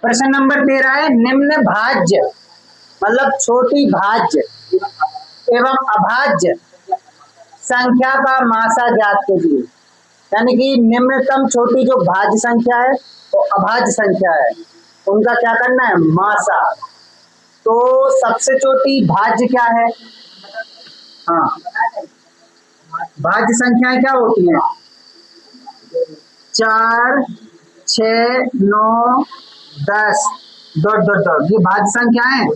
प्रश्न नंबर 13 है, निम्न भाज्य मतलब छोटी भाज्य एवं अभाज्य संख्या का मासा ज्ञात कीजिए। यानी कि निम्नतम छोटी जो भाज्य संख्या है तो अभाज्य संख्या है, उनका क्या करना है, मासा। तो सबसे छोटी भाज्य क्या है? हाँ, भाज्य संख्याएं क्या होती हैं? 4, 6, 9, 10 डॉट डॉट डॉट, ये भाज्य संख्याएं हैं।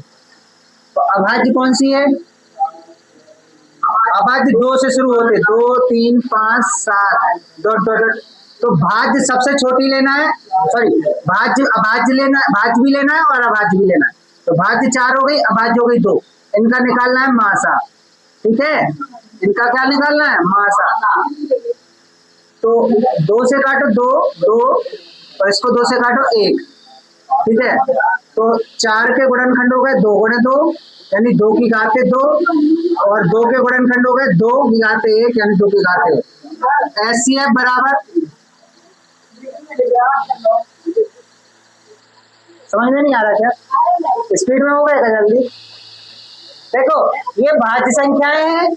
तो अभाज्य कौन सी है? अभाज्य 2 से शुरू होते, 2, 3, 5, 7 डॉट डॉट डॉट। तो भाज्य सबसे छोटी लेना है, सॉरी भाज्य अभाज्य लेना, भाज्य भी लेना है और अभाज्य भी लेना है। तो भाज्य 4 हो गई, अभाज्य हो गई 2, इनका निकालना है मासा। ठीक है, इनका क्या निकालना है, मासा। तो 2 से काटो 2, 2 और इसको 2 से काटो 1। ठीक है, तो 4 के गुणनखंड हो गए 2 गुणे 2 यानी 2 की घात 2, और 2 के गुणनखंड हो गए 2 की घात 1 यानी 2 की घात 1। एचसीएफ बराबर, समझ में नहीं आ रहा क्या? स्पीड में हो गएगा जल्दी। देखो ये भाज्य संख्याएं हैं,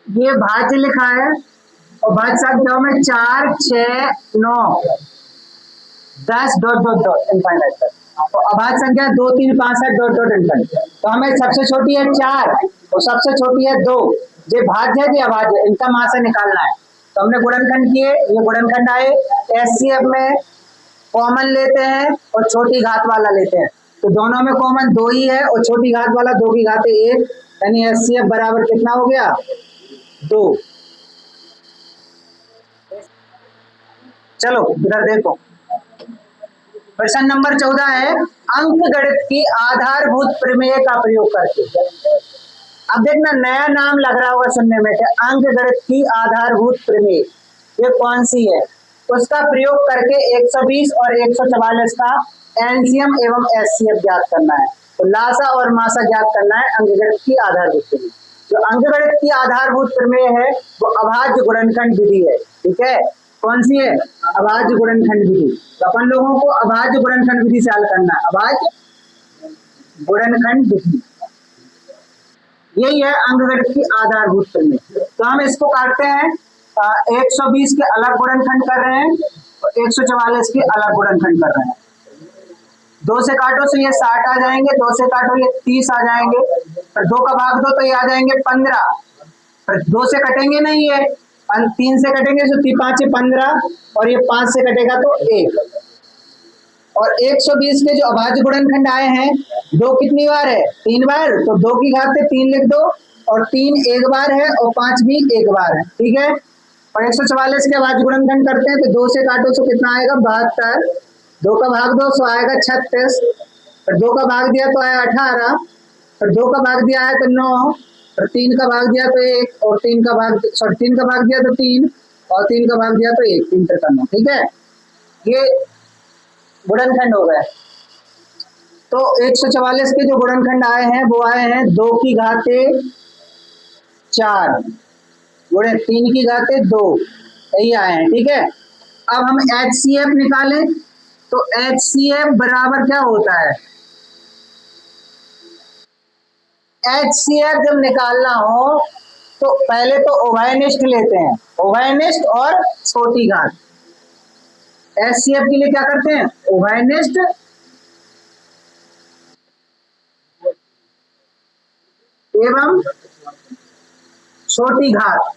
ये भाज्य लिखा है और भाज्य संख्याओं में 4, 6, 9, 10 डॉट डॉट डॉट इनफाइनाइट तक। तो अभाज्य संख्या 2, 3, 5, 7 डॉट डॉट इनफाइनाइट। तो हमें सबसे छोटी है 4 और सबसे छोटी है 2, ये भाज्य है ये अभाज्य, इनका मासा निकालना है। तो हमने गुणनखंड किए, ये गुणनखंड आए, एचसीएफ में कॉमन लेते हैं और छोटी घात वाला लेते हैं। तो दोनों में कॉमन 2 ही है और छोटी घात वाला 2 की घात 1 यानी एचसीएफ बराबर कितना हो गया, 2। चलो इधर देखो, प्रश्न नंबर 14 है, अंक गणित की आधारभूत प्रमेय का प्रयोग करके। अब देखना नया नाम लग रहा होगा सुनने में, अंक गणित की आधारभूत प्रमेय, ये कौन सी है? उसका प्रयोग करके 120 और 144 का एलसीएम एवं एचसीएफ ज्ञात करना है। तो लासा और मासा ज्ञात करना है अंक गणित की आधारभूत प्रमेय। जो अंक गणित की आधारभूत प्रमेय है वो अभाज्य गुणनखंड विधि है। ठीक है, कौन सी है? अभाज्य गुणनखंड विधि। तो अपन लोगों को अभाज्य गुणनखंड विधि से हल करना है, अभाज्य गुणनखंड विधि, यही है अंक गणित की आधारभूत प्रमेय। तो हम इसको काटते हैं, 120 के अलग गुणनखंड कर रहे हैं और 144 के अलग गुणनखंड कर रहे हैं। 2 से काटो तो ये 60 आ जाएंगे, 2 से काटो ये 30 आ जाएंगे, और 2 का भाग दो तो ये आ जाएंगे 15। पर 2 से कटेंगे नहीं, ये 3 से कटेंगे तो 5 15 और ये 5 से कटेगा तो 1। और 120 के जो अभाज्य गुणनखंड आए हैं 2 कितनी बार है, 3 बार। तो 2 की घात 3 लिख दो, और 3 एक बार है और 5 भी एक बार है। ठीक है, और 144 के अभाज्य गुणनखंड करते हैं तो 2 से काटो तो कितना आएगा, 72। 2 का भाग दो तो आएगा 36, और 2 का भाग दिया तो आया 18, और 2 का भाग दिया है तो 9, और 3 का भाग दिया तो 1, और 3 का भाग 3 का भाग दिया तो 3, और 3 का भाग दिया तो 1, 3 का 9। ठीक है, ये गुणनखंड हो गए। तो 144 के जो गुणनखंड आए हैं वो आए हैं 2 की घात 4 गुणे 3 की घात 2, यही आए हैं। ठीक है, अब हम एचसीएफ निकालें तो एचसीएफ बराबर क्या होता है, एचसीएफ जब निकालना हो तो पहले तो उभयनिष्ठ लेते हैं, उभयनिष्ठ और छोटी घात। एचसीएफ के लिए क्या करते हैं, उभयनिष्ठ एवं छोटी घात।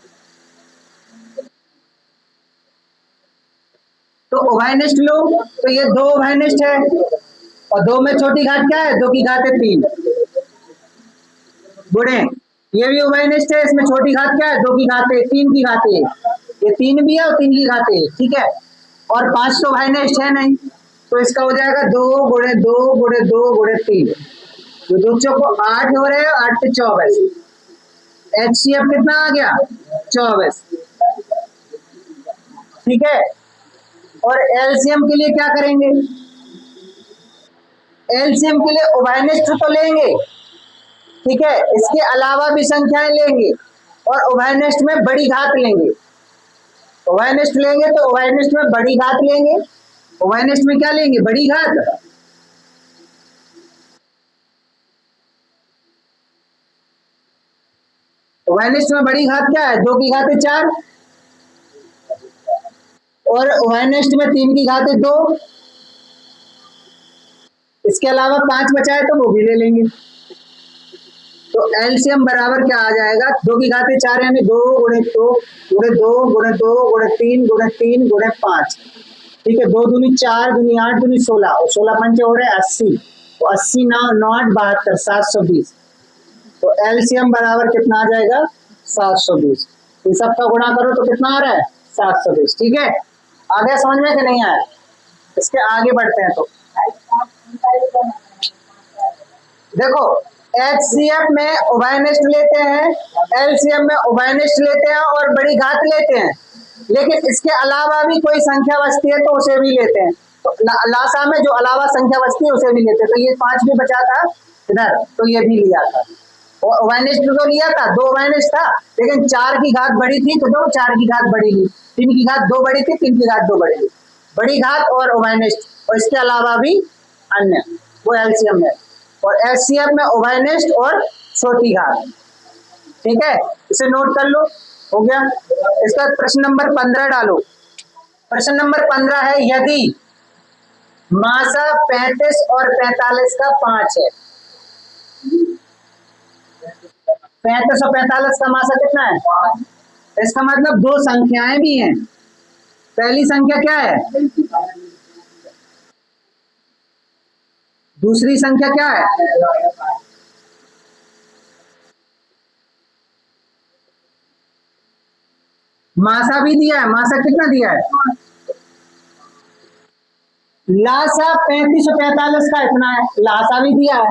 तो उभयनिष्ठ लो तो ये 2 उभयनिष्ठ है, और 2 में छोटी घात क्या है, 2 की घात 3 गुणे ये भी उभयनिष्ठ है, इसमें छोटी घात क्या है, 2 की घात 3 की घात 1, ये 3 भी है और 3 की घात 1। ठीक है, और 5 तो उभयनिष्ठ है नहीं, तो इसका हो जाएगा 2 गुणे 2 गुणे 2 गुणे 3, तो 2 चौको 8 हो रहे हैं, 8 से 24। एचसीएफ कितना आ गया, 24। ठीक है, और एलसीएम के लिए क्या करेंगे, एलसीएम के लिए उभयनिष्ठ तो लेंगे, ठीक है, इसके अलावा भी संख्याएं लेंगे और उभयनिष्ठ में बड़ी घात लेंगे। उभयनिष्ठ लेंगे तो उभयनिष्ठ में बड़ी घात लेंगे। उभयनिष्ठ में क्या लेंगे? बड़ी घात। उभयनिष्ठ में बड़ी घात क्या है? 2 की घात 4, और उभयनिष्ठ में 3 की घात 2। इसके अलावा 5 बचा है तो वो भी ले लेंगे। तो एलसीएम बराबर क्या आ जाएगा? 2 की घात 4 यानी 2 गुणे 2 गुणे 2 गुणे 2 गुणे 3 गुणे 3 गुणे 5। ठीक है, 2 दूनी 4 दूनी 8 दूनी 16 और 16 पंचे हो रहे 80। तो 80 9 9 8 72 720। तो एलसीएम बराबर कितना आ जाएगा? 720। इन सबका गुणा करो तो कितना आ रहा है? 720। ठीक है, आगे समझ में कि नहीं आया? इसके आगे बढ़ते हैं। तो देखो, एचसीएफ में उभयनिष्ठ लेते हैं, एलसीएम में उभयनिष्ठ लेते हैं और बड़ी घात लेते हैं, लेकिन इसके अलावा भी कोई संख्या बचती है तो उसे भी लेते हैं। तो लासा में जो अलावा संख्या बचती है उसे भी लेते हैं। तो ये 5 भी बचा था इधर, तो ये भी लिया था। और उभयनिष्ठ तो लिया था, 2 उभयनिष्ठ था, लेकिन 4 की घात बड़ी थी तो 2 4 की घात बड़ी ली, 3 की घात 2 बड़ी थी, 3 की घात 2 बड़ी ली। बड़ी घात और उभयनिष्ठ और इसके अलावा भी अन्य, वो एलसीएम है। और एचसीएफ में उभयनिष्ठ और छोटी घात। ठीक है, इसे नोट कर लो। हो गया। इसका प्रश्न नंबर 15 डालो। प्रश्न नंबर 15 है, यदि मासा 35 और 45 का 5 है। 35 और 45 का मासा कितना है? 5। इसका मतलब 2 संख्याएं भी हैं। पहली संख्या क्या है? दूसरी संख्या क्या है? मासा भी दिया है। मासा कितना दिया है? लासा 35 और 45 का इतना है। लासा भी दिया है।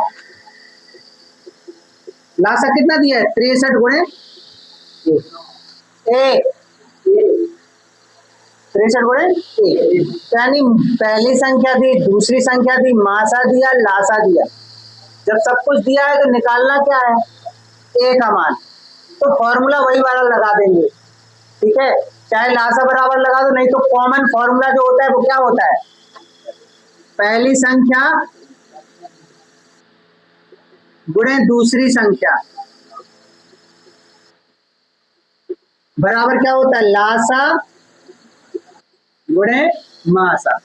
लासा कितना दिया है? 63 गुणे 1। 63 गुणे 1, यानी पहली संख्या दी, दूसरी संख्या दी, मासा दिया, लासा दिया। जब सब कुछ दिया है तो निकालना क्या है? ए का मान। तो फॉर्मूला वही वाला लगा देंगे। ठीक है, चाहे लासा बराबर लगा दो, नहीं तो कॉमन फॉर्मूला जो होता है वो क्या होता है? पहली संख्या गुणे दूसरी संख्या बराबर क्या होता है? लासा गुणे मासा।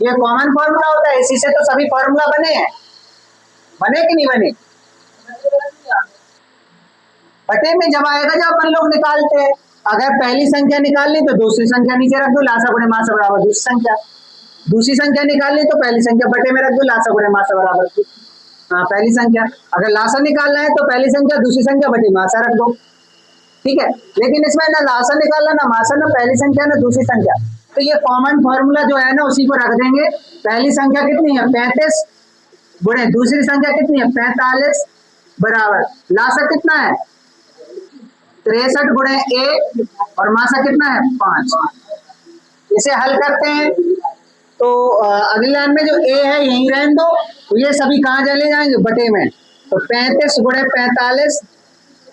ये कॉमन फॉर्मूला होता है, इसी से तो सभी फॉर्मूला बने हैं। बने कि नहीं बने? बटे में जब आएगा जब अपन लोग निकालते हैं, अगर पहली संख्या निकालनी तो दूसरी संख्या नीचे रख दो, लासा गुणे मासा बराबर दूसरी संख्या। दूसरी संख्या निकालनी तो पहली संख्या बटे में रख दो, लासा गुणे मासा बराबर पहली संख्या। अगर लासा निकालना है तो पहली संख्या दूसरी संख्या बटे मासा रख दो। ठीक है, लेकिन इसमें ना लासा निकालना, ना मासा, ना पहली संख्या ना दूसरी संख्या। तो ये कॉमन फॉर्मूला जो है ना उसी को रख देंगे। पहली संख्या कितनी है? 35 गुणे दूसरी संख्या कितनी है? 45 बराबर लासा कितना है? 63 गुणे 1 और मासा कितना है? 5। इसे हल करते हैं तो अगली लाइन में जो ए है यहीं रहने दो, तो ये सभी कहाँ चले जाएंगे? बटे में। तो 35 गुणे 45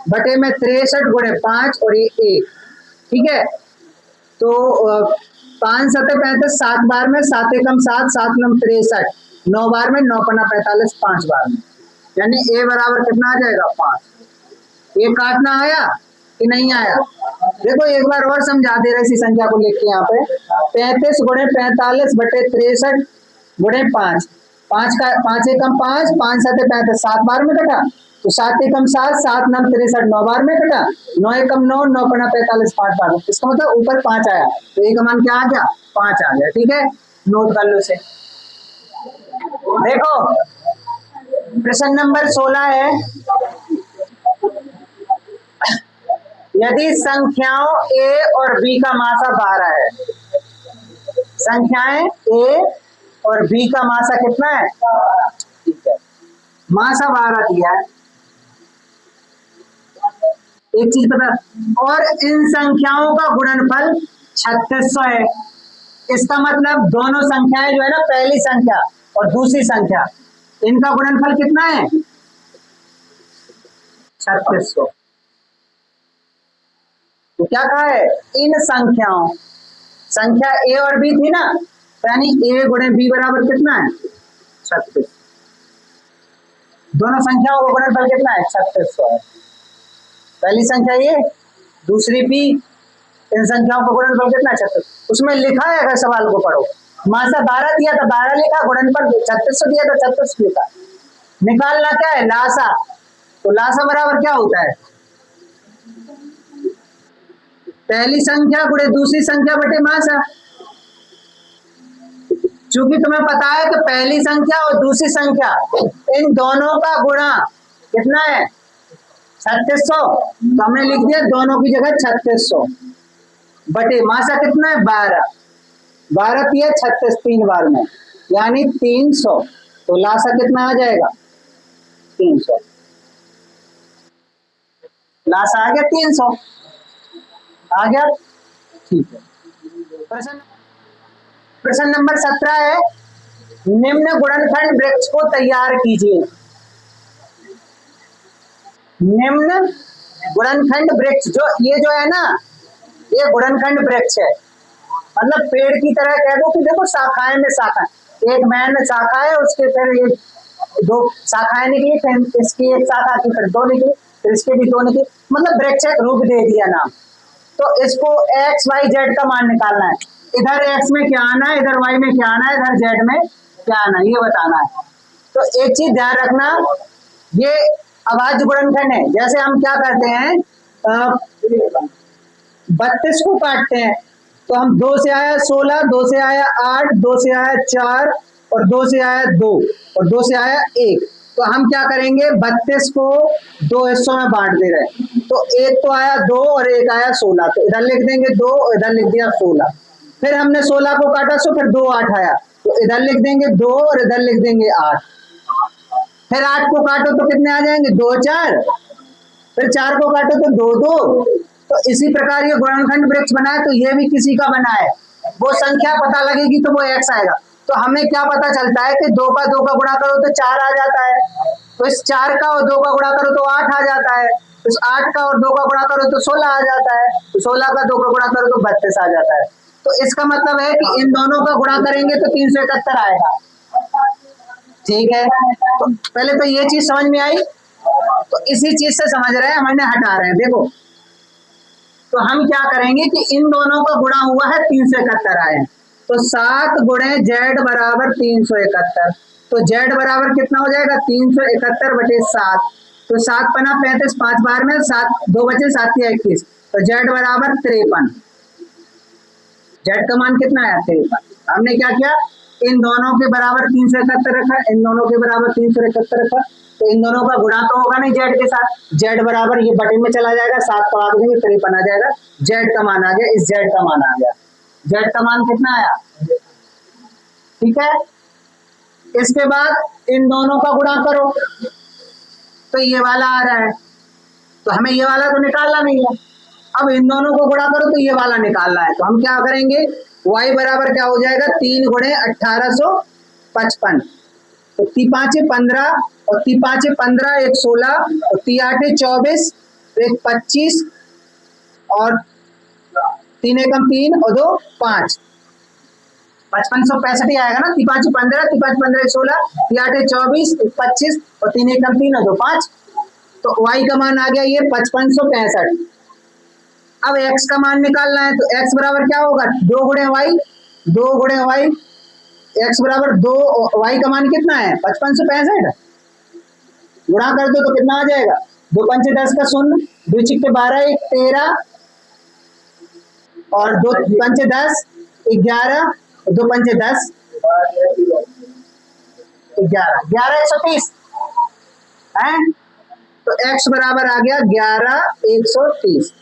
बटे में 63 गुणे 5 और ये 1। ठीक है, तो 5 7 35, 7 बार में 7 एकम 7, 7 नम 63, 9 बार में 9 पन्ना 45, 5 बार में, यानी ए बराबर कितना आ जाएगा? 5। ये काटना आया कि नहीं आया? देखो एक बार और समझा दे रहे इसी संख्या को लिख के यहाँ पे। 35 गुणे 45 बटे 63 गुणे 5। 5 का 5 एकम 5, 5 7 35, 7 बार में कटा, तो 7 एकम 7, 7 नम 63, 9 बार में कटा, 9 एकम 9, 9 पन्ना 45, 5 बार में। इसका मतलब ऊपर 5 आया, तो ए का मान क्या आ गया? 5 आ गया। ठीक है, नोट कर लो इसे। देखो प्रश्न नंबर 16 है, यदि संख्याओं ए और बी का मासा 12 है। संख्याएं ए और बी का मासा कितना है? ठीक है, मासा 12 दिया है। एक चीज पता, और इन संख्याओं का गुणनफल 3600 है। इसका मतलब दोनों संख्याएं जो है ना, पहली संख्या और दूसरी संख्या, इनका गुणनफल कितना है? 3600। तो क्या कहा है, इन संख्याओं, संख्या ए और बी थी ना, यानी ए गुणे बी बराबर कितना है 36। दोनों संख्याओं का गुणनफल कितना है 3600 है। पहली संख्या ये, दूसरी बी, इन संख्याओं का गुणनफल कितना है 36। उसमें लिखा है, अगर सवाल को पढ़ो, मासा 12 दिया था 12 लिखा, गुणनफल 3600 दिया था 36 लिखा। निकालना क्या है लासा, तो लासा बराबर क्या होता है, पहली संख्या गुणे दूसरी संख्या बटे मासा। चूंकि तुम्हें पता है कि पहली संख्या और दूसरी संख्या इन दोनों का गुणा कितना है 3600, तो हमने लिख दिया दोनों की जगह 3600 बटे मासा कितना है 12, 12 दिया 36 3 बार में यानी 300, तो लासा कितना आ जाएगा 300, लासा आ गया 300 आ गया। ठीक है, प्रश्न प्रश्न नंबर 17 है, निम्न गुणनखंड वृक्ष को तैयार कीजिए। निम्न गुणनखंड वृक्ष, जो है ना, ये गुणनखंड वृक्ष है, मतलब पेड़ की तरह कह दो कि देखो शाखाएं में शाखा, एक मैन में शाखा है, उसके फिर ये 2 शाखाएं निकली, फिर इसकी एक शाखा की फिर 2 निकली, फिर इसके भी 2 निकली, मतलब वृक्ष एक रूप दे दिया नाम। तो इसको एक्स वाई जेड का मान निकालना है, इधर एक्स में क्या आना है, इधर वाई में क्या आना है, इधर जेड में क्या आना है, ये बताना है। तो एक चीज ध्यान रखना, ये अभाज्य गुणनखंड है। जैसे हम क्या करते हैं, 32 को काटते हैं, तो हम 2 से आया 16, 2 से आया 8, 2 से आया 4 और 2 से आया 2 और 2 से आया 1, तो हम क्या करेंगे 32 को 2 हिस्सों में बांट दे रहे, तो एक तो आया 2 और एक आया 16, तो इधर लिख देंगे 2 और इधर लिख दिया 16। फिर हमने 16 को काटा, सो फिर 2 8 आया, तो इधर लिख देंगे 2 और इधर लिख देंगे 8। फिर 8 को काटो तो कितने आ जाएंगे 2 4, फिर 4 को काटो तो 2 2। तो इसी प्रकार ये गुणनखंड वृक्ष बना है, तो ये भी किसी का बना है, वो संख्या पता लगेगी तो वो x आएगा। तो हमें क्या पता चलता है कि 2 का 2 का गुणा करो तो 4 आ जाता है, तो इस 4 का और 2 का गुणा करो तो 8 आ जाता है, इस 8 का और 2 का गुणा करो तो 16 आ जाता है, तो 16 का 2 का गुणा करो तो 32 आ जाता है। तो इसका मतलब है कि इन दोनों का गुणा करेंगे तो 371 आएगा। ठीक है, तो पहले तो ये चीज समझ में आई, तो इसी चीज से समझ रहे हैं, हमने हटा रहे हैं। देखो, तो हम क्या करेंगे कि इन दोनों का गुणा हुआ है 371 आए, तो 7 गुणे जेड बराबर 371, तो जेड बराबर कितना हो जाएगा 371 बटे 7, तो 7 पना 35, 5 बार में 7 2 बचे 7 या 21, तो जेड बराबर 53। जेड का मान कितना आया 53। हमने क्या किया, इन दोनों के बराबर 371 रखा, इन दोनों के बराबर 371 रखा, तो इन दोनों का गुणा तो होगा नहीं जेड के साथ, जेड बराबर ये बटे में चला जाएगा, 7 को आगे देंगे 53 आ जाएगा, जेड का मान आ गया, इस जेड का मान आ गया, जेड का मान कितना आया। ठीक है, इसके बाद इन दोनों का गुणा करो, तो ये वाला आ रहा है, तो हमें ये वाला तो निकालना नहीं है, अब इन दोनों को गुणा करो तो ये वाला निकालना है, तो हम क्या करेंगे, y बराबर क्या हो जाएगा 3 गुणे 1855, तो 3 5 15 और 3 5 15 1 16 और 3 8 24 1 25 और 3 1 3 और 2 5, 5565 ही आएगा ना, 3 5 15 3 5 15 16 3 8 24 1 25 और 3 1 3 और 2 5, तो y का मान आ गया ये 5565। अब x का मान निकालना है, तो x बराबर क्या होगा 2 गुणे y, 2 गुणे y, x बराबर 2, y का मान कितना है 5565, गुणा कर दो तो कितना आ जाएगा 2 पंचे 10 का 0, 2 छिक्के 12 1 13 और 2 पंचे 10 11 और 2 पंचे 10 11 11 130 है, तो x बराबर आ गया 11 130।